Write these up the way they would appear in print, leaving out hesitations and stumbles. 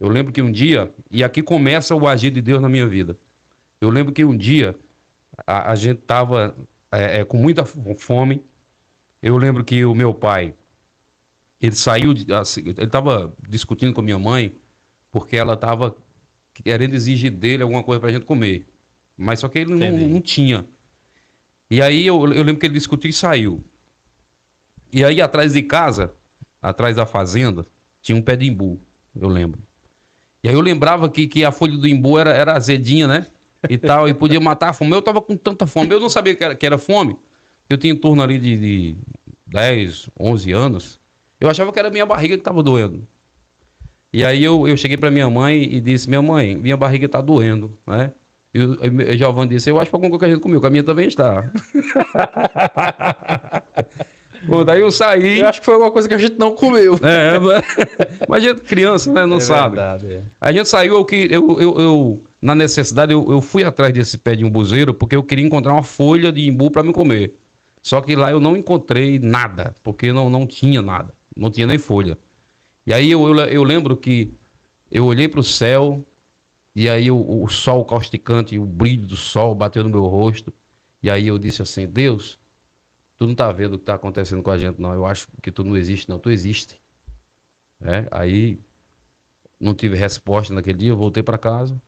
Eu lembro que um dia, e aqui começa o agir de Deus na minha vida. Eu lembro que um dia a gente estava com muita fome. Eu lembro que o meu pai, ele saiu, assim, ele estava discutindo com a minha mãe, porque ela estava querendo exigir dele alguma coisa para a gente comer. Mas só que ele não tinha. E aí eu lembro que ele discutiu e saiu. E aí atrás de casa, atrás da fazenda, tinha um pé de imbu, eu lembro. E aí eu lembrava que a folha do imbu era azedinha, né? E tal, e podia matar a fome. Eu tava com tanta fome, eu não sabia que era fome. Eu tinha em torno ali de 10, 11 anos. Eu achava que era minha barriga que tava doendo. E aí eu cheguei pra minha mãe e disse: minha mãe, minha barriga tá doendo, né? E o Giovanni disse: eu acho que alguma coisa que a gente comeu, que a minha também está. Bom, daí eu saí. Eu acho que foi alguma coisa que a gente não comeu. Mas a gente, criança, né, não sabe. Verdade, A gente saiu, na necessidade, eu fui atrás desse pé de umbuzeiro porque eu queria encontrar uma folha de imbu para me comer. Só que lá eu não encontrei nada, porque não tinha nada, não tinha nem folha. E aí eu lembro que eu olhei para o céu, e aí o sol causticante, o brilho do sol bateu no meu rosto, e aí eu disse assim: Deus, tu não tá vendo o que tá acontecendo com a gente, não. Eu acho que tu não existe, não. Tu existe. Aí não tive resposta naquele dia, eu voltei para casa.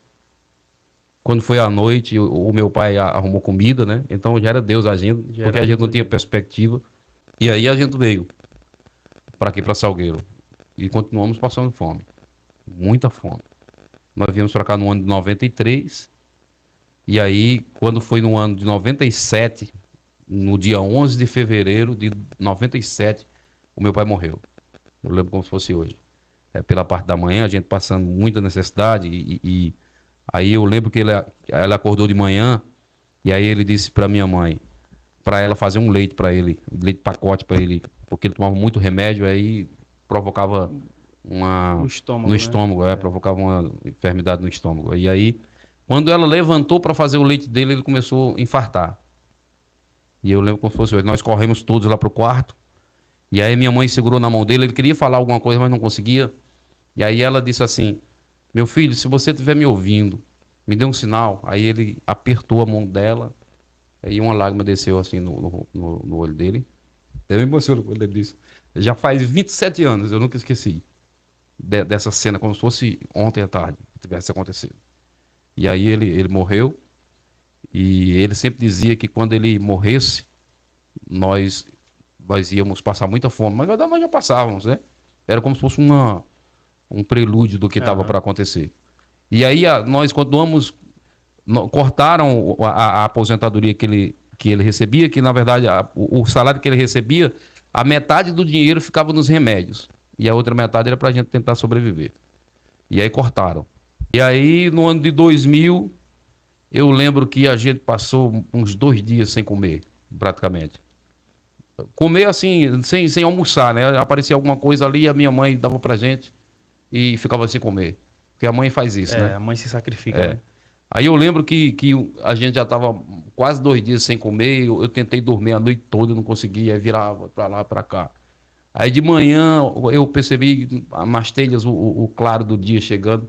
Quando foi à noite, o meu pai arrumou comida, né? Então já era Deus agindo, porque a gente não tinha perspectiva. E aí a gente veio para aqui, para Salgueiro. E continuamos passando fome. Muita fome. Nós viemos para cá no ano de 93. E aí, quando foi no ano de 97, no dia 11 de fevereiro de 97, o meu pai morreu. Eu lembro como se fosse hoje. Pela parte da manhã, a gente passando muita necessidade. E aí eu lembro que ela acordou de manhã. E aí ele disse para minha mãe, para ela fazer um leite para ele, leite pacote para ele, porque ele tomava muito remédio, aí provocava no estômago, né? Provocava uma enfermidade no estômago. E aí, quando ela levantou para fazer o leite dele, ele começou a infartar. E eu lembro como se fosse hoje. Nós corremos todos lá pro quarto. E aí minha mãe segurou na mão dele. Ele queria falar alguma coisa, mas não conseguia. E aí ela disse assim: meu filho, se você estiver me ouvindo, me dê um sinal. Aí ele apertou a mão dela. Aí uma lágrima desceu assim no olho dele. Eu me emociono quando ele disse. Já faz 27 anos, eu nunca esqueci dessa cena, como se fosse ontem à tarde que tivesse acontecido. E aí ele morreu. E ele sempre dizia que quando ele morresse, nós íamos passar muita fome. Mas na verdade nós já passávamos, né? Era como se fosse um prelúdio do que estava para acontecer. E aí nós continuamos, cortaram a aposentadoria que ele recebia, que na verdade o salário que ele recebia, a metade do dinheiro ficava nos remédios. E a outra metade era para a gente tentar sobreviver. E aí cortaram. E aí no ano de 2000... eu lembro que a gente passou uns 2 dias sem comer, praticamente. Comer assim, sem almoçar, né? Aparecia alguma coisa ali, a minha mãe dava pra gente e ficava sem comer. Porque a mãe faz isso, né? A mãe se sacrifica. Né? Aí eu lembro que a gente já estava quase 2 dias sem comer, eu tentei dormir a noite toda, não conseguia, aí virava pra lá, pra cá. Aí de manhã eu percebi nas telhas o claro do dia chegando.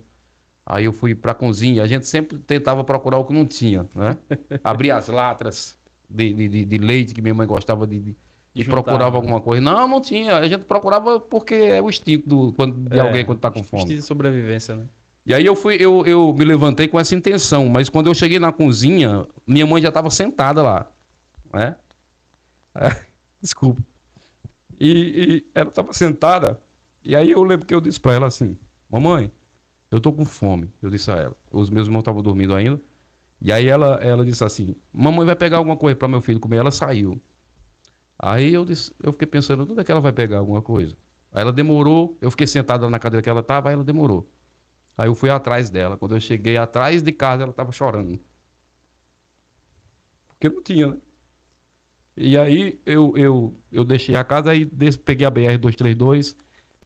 Aí eu fui para a cozinha, a gente sempre tentava procurar o que não tinha, né? Abria as latras de leite que minha mãe gostava de procurava alguma coisa. Não tinha, a gente procurava porque é o instinto de alguém quando está com fome. Instinto de sobrevivência, né? E aí eu me levantei com essa intenção, mas quando eu cheguei na cozinha, minha mãe já estava sentada lá, né? Desculpa. E ela estava sentada, e aí eu lembro que eu disse para ela assim: mamãe, eu tô com fome, eu disse a ela. Os meus irmãos estavam dormindo ainda. E aí ela disse assim: mamãe vai pegar alguma coisa para meu filho comer. Ela saiu. Aí eu fiquei pensando: onde é que ela vai pegar alguma coisa? Aí ela demorou, eu fiquei sentado na cadeira que ela estava, aí ela demorou. Aí eu fui atrás dela. Quando eu cheguei atrás de casa, ela estava chorando. Porque não tinha, né? E aí eu deixei a casa, aí peguei a BR-232.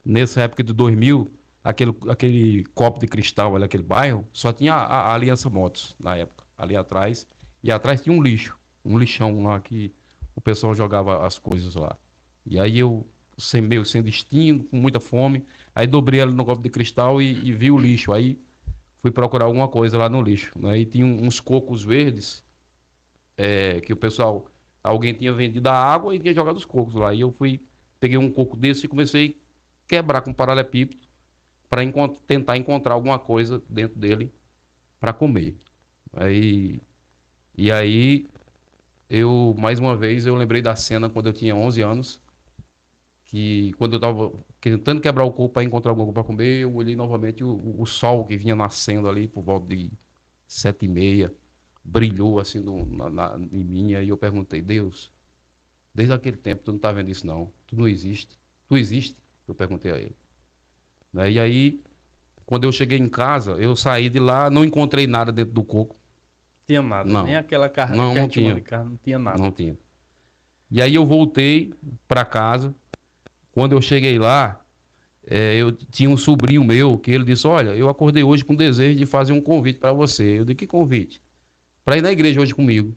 Nessa época de 2000, aquele copo de cristal ali, aquele bairro, só tinha a Aliança Motos na época, ali atrás. E atrás tinha um lixão lá que o pessoal jogava as coisas lá. E aí eu sem destino, com muita fome. Aí dobrei ali no copo de cristal e vi o lixo. Aí fui procurar alguma coisa lá no lixo, né? E tinha uns cocos verdes, que o pessoal, alguém tinha vendido a água e tinha jogado os cocos lá. E eu peguei um coco desse e comecei a quebrar com paralelepípedo para tentar encontrar alguma coisa dentro dele para comer. E aí, mais uma vez, eu lembrei da cena quando eu tinha 11 anos, que quando eu estava tentando quebrar o coco para encontrar alguma coisa para comer, eu olhei novamente o sol que vinha nascendo ali por volta de 7h30, brilhou assim em mim, e eu perguntei: Deus, desde aquele tempo tu não está vendo isso não, tu não existe, tu existe? Eu perguntei a ele. E aí, quando eu cheguei em casa, eu saí de lá, não encontrei nada dentro do coco. Tinha nada, Não. nem aquela carne, Não tinha. de carne, não tinha nada. Não tinha. E aí eu voltei para casa. Quando eu cheguei lá, eu tinha um sobrinho meu que ele disse: olha, eu acordei hoje com o desejo de fazer um convite para você. Eu disse: que convite? Para ir na igreja hoje comigo.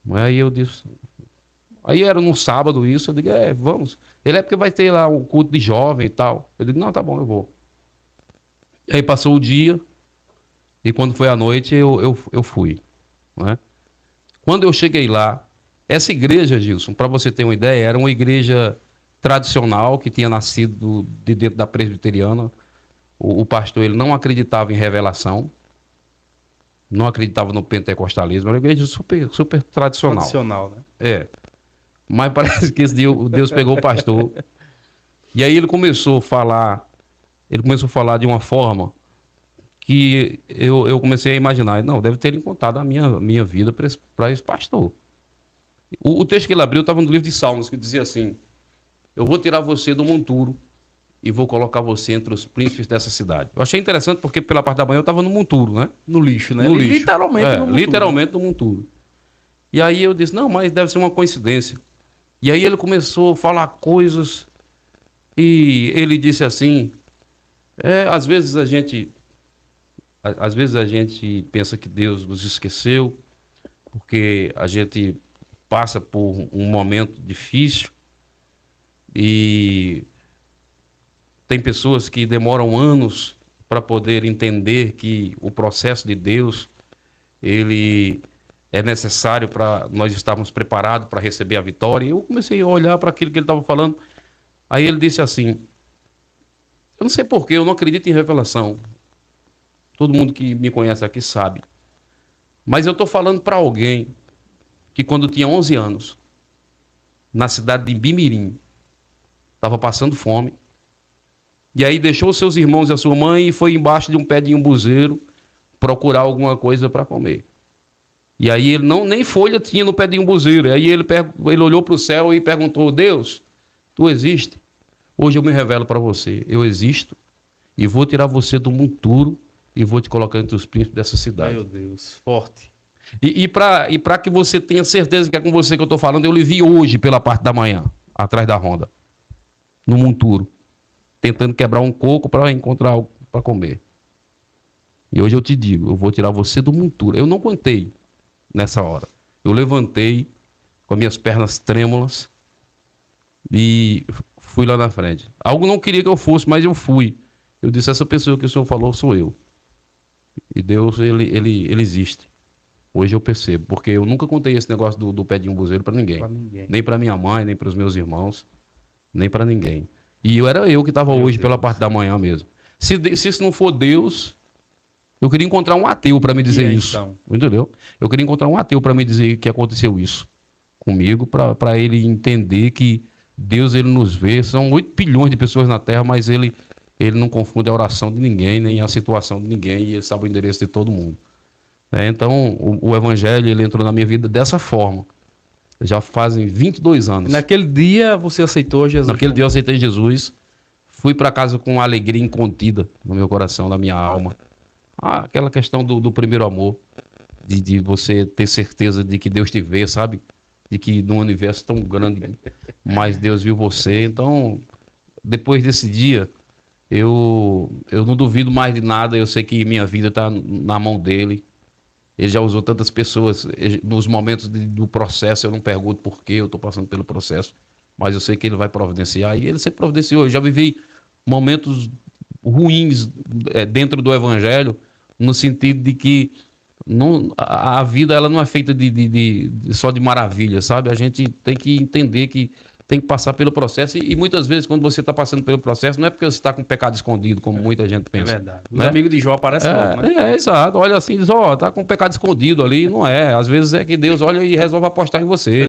Aí eu disse... Aí era num sábado isso, eu digo: vamos. Ele: porque vai ter lá um culto de jovem e tal. Eu digo: não, tá bom, eu vou. Aí passou o dia, e quando foi à noite eu fui. Né? Quando eu cheguei lá, essa igreja, Gilson, para você ter uma ideia, era uma igreja tradicional que tinha nascido de dentro da presbiteriana. O pastor, ele não acreditava em revelação, não acreditava no pentecostalismo, era uma igreja super, super tradicional. Tradicional, né? Mas parece que esse dia Deus pegou o pastor, e aí ele começou a falar de uma forma que eu comecei a imaginar: não, deve ter contado a minha vida para esse pastor. O texto que ele abriu estava no livro de Salmos, que dizia assim: eu vou tirar você do monturo e vou colocar você entre os príncipes dessa cidade. Eu achei interessante porque pela parte da manhã eu estava no monturo, né? No lixo, né? No lixo. Literalmente no monturo. Literalmente no monturo. E aí eu disse: não, mas deve ser uma coincidência. E aí ele começou a falar coisas e ele disse assim: às vezes a gente pensa que Deus nos esqueceu porque a gente passa por um momento difícil, e tem pessoas que demoram anos para poder entender que o processo de Deus, ele é necessário para nós estarmos preparados para receber a vitória. E eu comecei a olhar para aquilo que ele estava falando. Aí ele disse assim: eu não sei porquê, eu não acredito em revelação. Todo mundo que me conhece aqui sabe. Mas eu estou falando para alguém que quando tinha 11 anos, na cidade de Bimirim, estava passando fome, e aí deixou seus irmãos e a sua mãe e foi embaixo de um pé de umbuzeiro procurar alguma coisa para comer. E aí ele nem folha tinha no pé de umbuzeiro. Aí ele olhou para o céu e perguntou: Deus, tu existe? Hoje eu me revelo para você, eu existo, e vou tirar você do monturo e vou te colocar entre os príncipes dessa cidade. Meu Deus, forte. E para que você tenha certeza que é com você que eu estou falando, eu lhe vi hoje pela parte da manhã, atrás da Honda, no monturo, tentando quebrar um coco para encontrar algo para comer. E hoje eu te digo: eu vou tirar você do monturo. Eu não aguentei nessa hora. Eu levantei com as minhas pernas trêmulas e fui lá na frente. Algo não queria que eu fosse, mas eu fui. Eu disse: essa pessoa que o senhor falou sou eu. E Deus, ele existe. Hoje eu percebo, porque eu nunca contei esse negócio do pé de umbuzeiro para ninguém. Nem para minha mãe, nem para os meus irmãos, nem para ninguém. E era eu que estava hoje pela parte da manhã mesmo. Se isso não for Deus, eu queria encontrar um ateu para me dizer isso. Então? Entendeu? Eu queria encontrar um ateu para me dizer que aconteceu isso comigo, para ele entender que Deus, ele nos vê. São 8 bilhões de pessoas na Terra, mas ele não confunde a oração de ninguém, nem a situação de ninguém, e ele sabe o endereço de todo mundo. Então, o Evangelho, ele entrou na minha vida dessa forma. Já fazem 22 anos. Naquele dia você aceitou Jesus? Naquele dia eu aceitei Jesus. Fui para casa com uma alegria incontida no meu coração, na minha alma. Aquela questão do primeiro amor. De você ter certeza de que Deus te vê, sabe? De que num universo tão grande, mas Deus viu você. Então, depois desse dia, eu não duvido mais de nada. Eu sei que minha vida está na mão dele. Ele já usou tantas pessoas nos momentos do processo. Eu não pergunto por que eu estou passando pelo processo. mas eu sei que ele vai providenciar, e ele sempre providenciou. Eu já vivi momentos ruins dentro do evangelho, no sentido de que a vida ela não é feita só de maravilha, sabe? A gente tem que entender que tem que passar pelo processo, e muitas vezes quando você está passando pelo processo, não é porque você está com pecado escondido, como muita gente pensa. É verdade. Os né? amigos de Jó aparecem logo, né? Exato. Olha assim, diz, ó, tá com pecado escondido ali, não é. Às vezes é que Deus olha e resolve apostar em você.